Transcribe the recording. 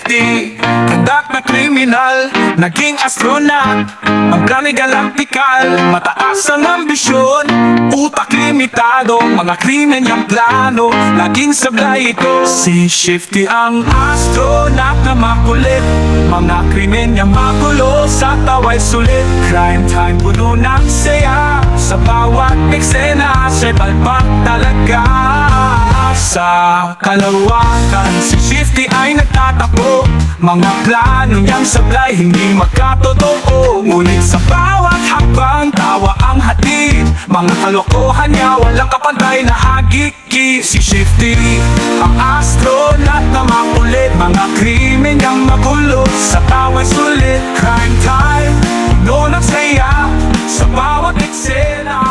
Shifty, kandak na kriminal, naging astronaut, ang plano galactical. Mataas ang ambisyon, utak limitado, mga krimen niyang plano, laging sablay ito. Si Shifty ang astronaut na makulit, mga krimen niyang magulo, sa tawa'y sulit. Crime time, puno ng saya, sa bawat eksena, siya'y palpak talaga. Sa kalawakan, si Shifty ay nagtatakbo, mga plano niyang sablay, hindi magkatotoo. Ngunit sa bawat hakbang, tawa ang hatid, mga kalokohan niya, walang kapantay na hagiki. Si Shifty, ang astronaut na makulit, mga krimen niyang magulo, sa tawa'y sulit. Crime time, puno ng saya, sa bawat eksena.